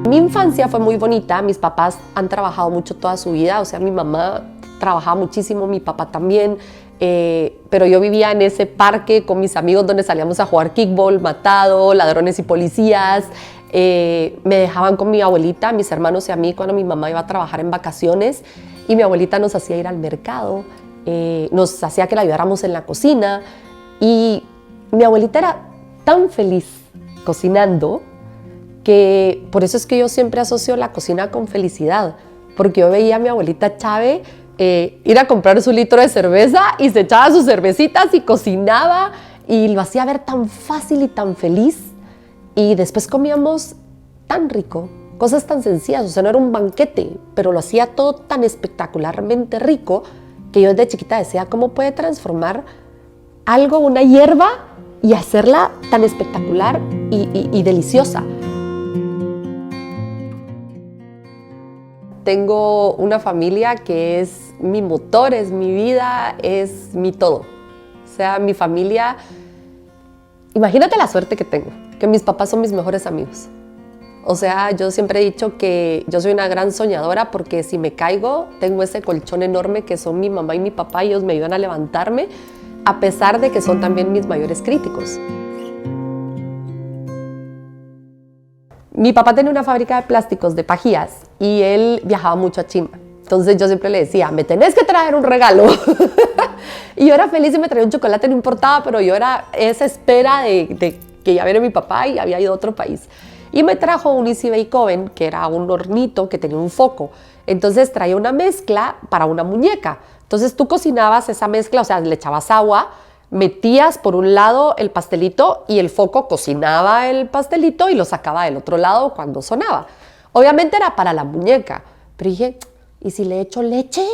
Mi infancia fue muy bonita, mis papás han trabajado mucho toda su vida, o sea, mi mamá trabajaba muchísimo, mi papá también, pero yo vivía en ese parque con mis amigos donde salíamos a jugar kickball, matado, ladrones y policías. Me dejaban con mi abuelita, mis hermanos y a mí cuando mi mamá iba a trabajar en vacaciones y mi abuelita nos hacía ir al mercado, nos hacía que la ayudáramos en la cocina y mi abuelita era tan feliz cocinando que por eso es que yo siempre asocio la cocina con felicidad, porque yo veía a mi abuelita Chávez ir a comprar su litro de cerveza y se echaba sus cervecitas y cocinaba y lo hacía ver tan fácil y tan feliz. Y después comíamos tan rico, cosas tan sencillas, o sea, no era un banquete, pero lo hacía todo tan espectacularmente rico que yo desde chiquita decía, ¿cómo puede transformar algo, una hierba, y hacerla tan espectacular y deliciosa? Tengo una familia que es mi motor, es mi vida, es mi todo. O sea, mi familia, imagínate la suerte que tengo, que mis papás son mis mejores amigos. O sea, yo siempre he dicho que yo soy una gran soñadora porque si me caigo, tengo ese colchón enorme que son mi mamá y mi papá y ellos me ayudan a levantarme, a pesar de que son también mis mayores críticos. Mi papá tenía una fábrica de plásticos, de pajillas, y él viajaba mucho a China. Entonces yo siempre le decía, me tenés que traer un regalo. Y yo era feliz y me traía un chocolate, no importaba, pero yo era esa espera de que ya viene mi papá y había ido a otro país. Y me trajo un Easy Bake Oven, que era un hornito que tenía un foco. Entonces traía una mezcla para una muñeca. Entonces tú cocinabas esa mezcla, o sea, le echabas agua, metías por un lado el pastelito y el foco cocinaba el pastelito y lo sacaba del otro lado cuando sonaba. Obviamente era para la muñeca, pero dije, ¿y si le echo leche?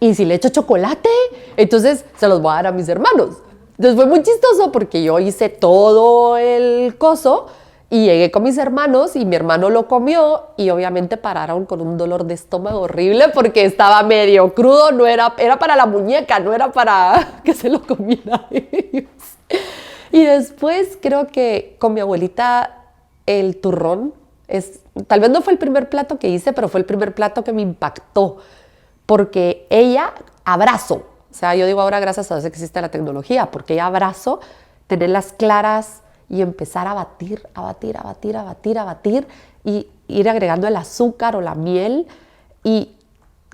¿Y si le echo chocolate? Entonces se los voy a dar a mis hermanos. Entonces fue muy chistoso porque yo hice todo el coso y llegué con mis hermanos y mi hermano lo comió y obviamente pararon con un dolor de estómago horrible porque estaba medio crudo, no era para la muñeca, no era para que se lo comiera ellos. Y después creo que con mi abuelita el turrón, tal vez no fue el primer plato que hice, pero fue el primer plato que me impactó porque ella abrazo, o sea, yo digo ahora gracias a Dios que existe la tecnología, porque ella abrazo, tener las claras y empezar a batir, a batir, a batir, a batir, a batir y ir agregando el azúcar o la miel y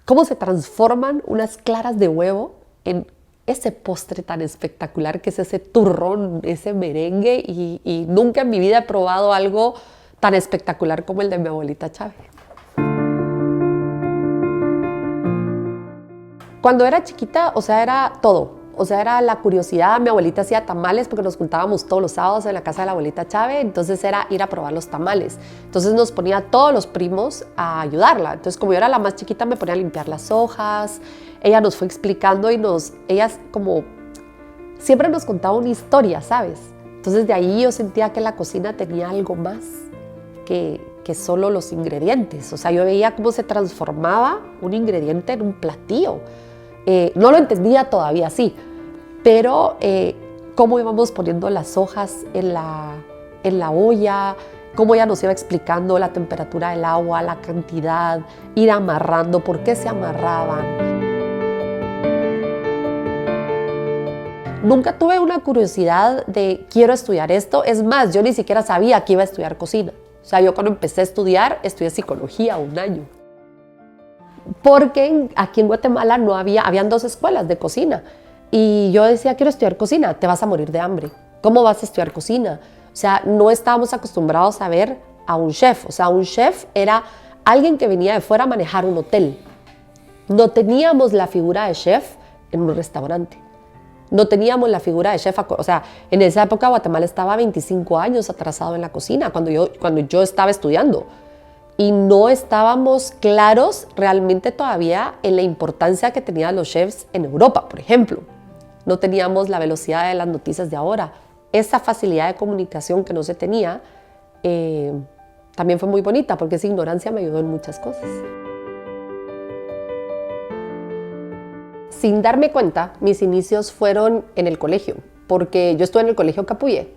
cómo se transforman unas claras de huevo en ese postre tan espectacular que es ese turrón, ese merengue y nunca en mi vida he probado algo tan espectacular como el de mi abuelita Chávez. Cuando era chiquita, o sea, era todo. O sea, era la curiosidad. Mi abuelita hacía tamales porque nos juntábamos todos los sábados en la casa de la abuelita Chávez. Entonces era ir a probar los tamales. Entonces nos ponía a todos los primos a ayudarla. Entonces como yo era la más chiquita me ponía a limpiar las hojas. Ella nos fue explicando y ella como siempre nos contaba una historia, ¿sabes? Entonces de ahí yo sentía que la cocina tenía algo más que solo los ingredientes. O sea, yo veía cómo se transformaba un ingrediente en un platillo. No lo entendía todavía así, pero cómo íbamos poniendo las hojas en la olla, cómo ella nos iba explicando la temperatura del agua, la cantidad, ir amarrando, por qué se amarraban. Nunca tuve una curiosidad de quiero estudiar esto, es más, yo ni siquiera sabía que iba a estudiar cocina. O sea, yo cuando empecé a estudiar, estudié psicología 1 año. Porque aquí en Guatemala habían 2 escuelas de cocina y yo decía, quiero estudiar cocina, te vas a morir de hambre. ¿Cómo vas a estudiar cocina? O sea, no estábamos acostumbrados a ver a un chef. O sea, un chef era alguien que venía de fuera a manejar un hotel. No teníamos la figura de chef en un restaurante. No teníamos la figura de chef, o sea, en esa época Guatemala estaba 25 años atrasado en la cocina cuando yo estaba estudiando. Y no estábamos claros realmente todavía en la importancia que tenían los chefs en Europa, por ejemplo. No teníamos la velocidad de las noticias de ahora. Esa facilidad de comunicación que no se tenía también fue muy bonita porque esa ignorancia me ayudó en muchas cosas. Sin darme cuenta, mis inicios fueron en el colegio, porque yo estuve en el colegio Capullé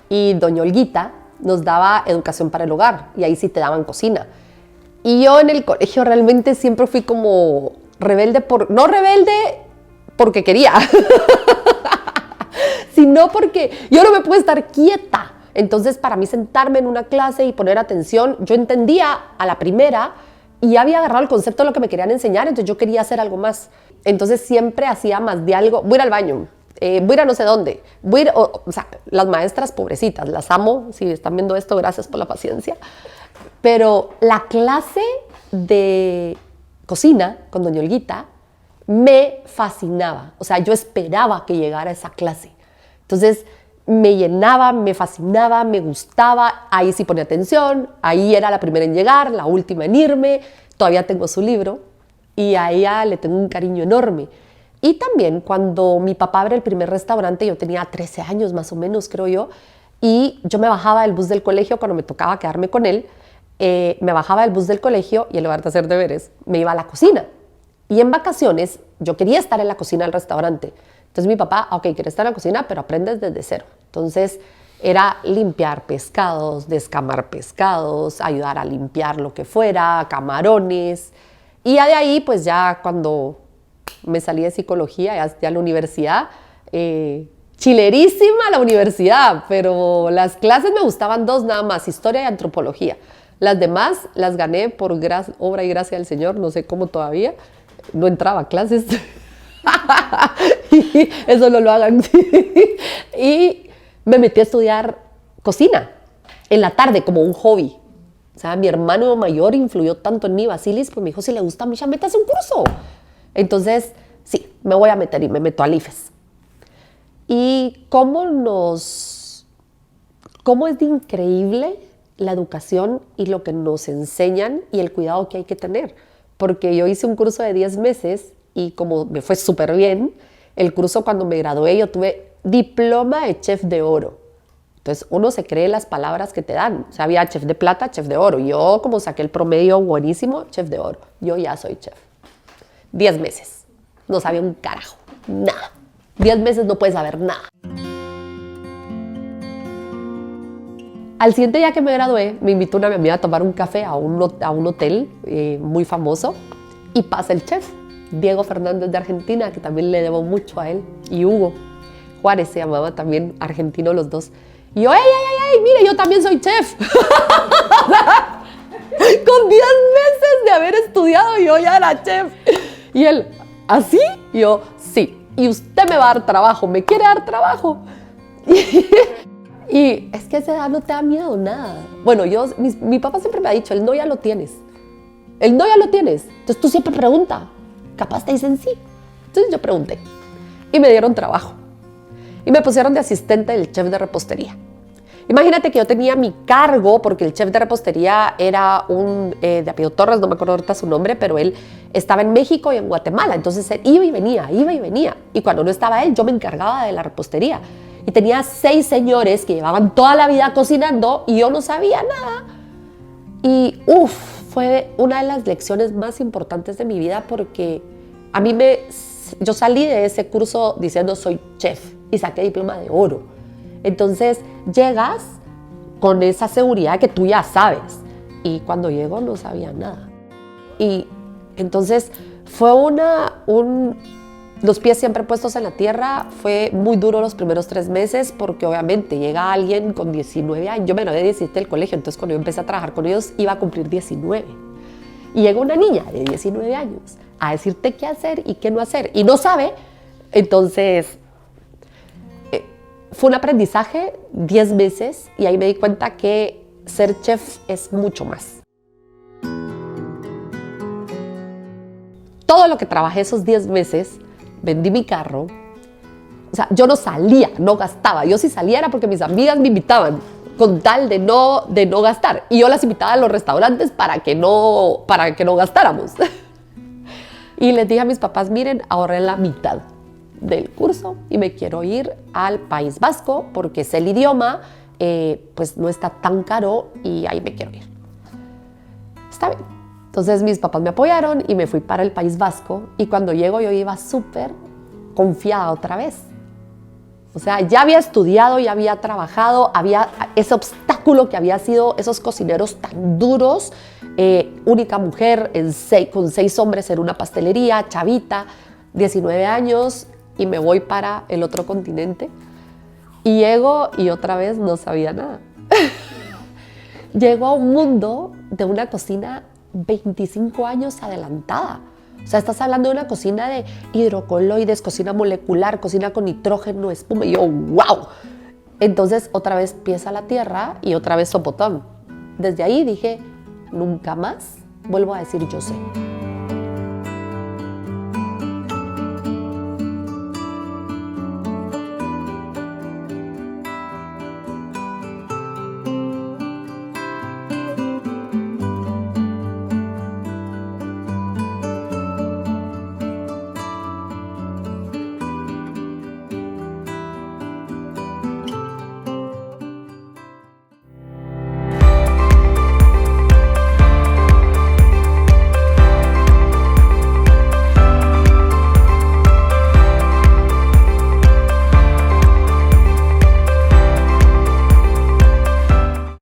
y doña Olguita nos daba educación para el hogar y ahí sí te daban cocina. Y yo en el colegio realmente siempre fui como rebelde, no rebelde porque quería, sino porque yo no me puedo estar quieta. Entonces, para mí sentarme en una clase y poner atención, yo entendía a la primera y ya había agarrado el concepto de lo que me querían enseñar, entonces yo quería hacer algo más. Entonces, siempre hacía más de algo. Voy a ir al baño, voy a ir a no sé dónde. Voy a ir, o sea, las maestras pobrecitas, las amo. Si están viendo esto, gracias por la paciencia. Pero la clase de cocina con doña Olguita me fascinaba. O sea, yo esperaba que llegara esa clase. Entonces, me llenaba, me fascinaba, me gustaba. Ahí sí ponía atención. Ahí era la primera en llegar, la última en irme. Todavía tengo su libro y a ella le tengo un cariño enorme. Y también cuando mi papá abrió el primer restaurante, yo tenía 13 años más o menos, creo yo, y yo me bajaba del bus del colegio cuando me tocaba quedarme con él. Me bajaba del bus del colegio y en lugar de hacer deberes, me iba a la cocina. Y en vacaciones, yo quería estar en la cocina del restaurante. Entonces mi papá, ok, quieres estar en la cocina, pero aprendes desde cero. Entonces era limpiar pescados, descamar pescados, ayudar a limpiar lo que fuera, camarones. Y ya de ahí, pues ya cuando me salí de psicología, ya a la universidad, chilerísima la universidad, pero las clases me gustaban dos nada más, historia y antropología. Las demás las gané por obra y gracia del Señor, no sé cómo todavía, no entraba a clases. Y eso no lo hagan. Y me metí a estudiar cocina en la tarde como un hobby. O sea, mi hermano mayor influyó tanto en mí, Basilis, pues me dijo, si le gusta a Misha, métase un curso. Entonces, sí, me voy a meter y me meto al IFES. Y cómo es de increíble la educación y lo que nos enseñan y el cuidado que hay que tener. Porque yo hice un curso de 10 meses y como me fue súper bien, el curso cuando me gradué yo tuve diploma de chef de oro. Entonces uno se cree las palabras que te dan. O sea, había chef de plata, chef de oro. Yo como saqué el promedio buenísimo, chef de oro. Yo ya soy chef. 10 meses. No sabía un carajo. Nada. 10 meses no puedes saber nada. Al siguiente día que me gradué, me invitó una amiga a tomar un café a un hotel muy famoso y pasa el chef, Diego Fernández de Argentina, que también le debo mucho a él, y Hugo Juárez se llamaba, también argentino los dos. Y yo, ¡ey, mire, yo también soy chef! Con 10 meses de haber estudiado yo ya era chef. Y él, ¿así? Y yo, sí. Y usted me va a dar trabajo, ¿me quiere dar trabajo? Y es que a esa edad no te da miedo nada. Bueno, mi papá siempre me ha dicho, el no ya lo tienes. El no ya lo tienes. Entonces tú siempre pregunta. Capaz te dicen sí. Entonces yo pregunté. Y me dieron trabajo. Y me pusieron de asistente del chef de repostería. Imagínate que yo tenía mi cargo, porque el chef de repostería era de apellido Torres, no me acuerdo ahorita su nombre, pero él estaba en México y en Guatemala. Entonces él iba y venía. Y cuando no estaba él, yo me encargaba de la repostería. Y tenía 6 señores que llevaban toda la vida cocinando y yo no sabía nada. Y fue una de las lecciones más importantes de mi vida porque yo salí de ese curso diciendo soy chef y saqué diploma de oro. Entonces llegas con esa seguridad que tú ya sabes. Y cuando llego no sabía nada. Y entonces fue los pies siempre puestos en la tierra. Fue muy duro los primeros 3 meses porque obviamente llega alguien con 19 años. Yo me gradué de 17 del colegio, entonces cuando yo empecé a trabajar con ellos iba a cumplir 19. Y llega una niña de 19 años a decirte qué hacer y qué no hacer. Y no sabe. Entonces fue un aprendizaje 10 meses y ahí me di cuenta que ser chef es mucho más. Todo lo que trabajé esos 10 meses, vendí mi carro. O sea, yo no salía, no gastaba. Yo si salía era porque mis amigas me invitaban con tal de no gastar. Y yo las invitaba a los restaurantes para que no gastáramos. Y les dije a mis papás, miren, ahorré la mitad del curso y me quiero ir al País Vasco porque sé el idioma, pues no está tan caro y ahí me quiero ir. Está bien. Entonces mis papás me apoyaron y me fui para el País Vasco y cuando llego yo iba súper confiada otra vez. O sea, ya había estudiado, ya había trabajado, había ese obstáculo que había sido esos cocineros tan duros, única mujer con 6 hombres en una pastelería, chavita, 19 años, y me voy para el otro continente. Y llego y otra vez no sabía nada. Llego a un mundo de una cocina 25 años adelantada. O sea, estás hablando de una cocina de hidrocoloides, cocina molecular, cocina con nitrógeno, espuma. Y yo, ¡wow! Entonces, otra vez pies a la tierra y otra vez sopotón. Desde ahí dije, nunca más vuelvo a decir yo sé.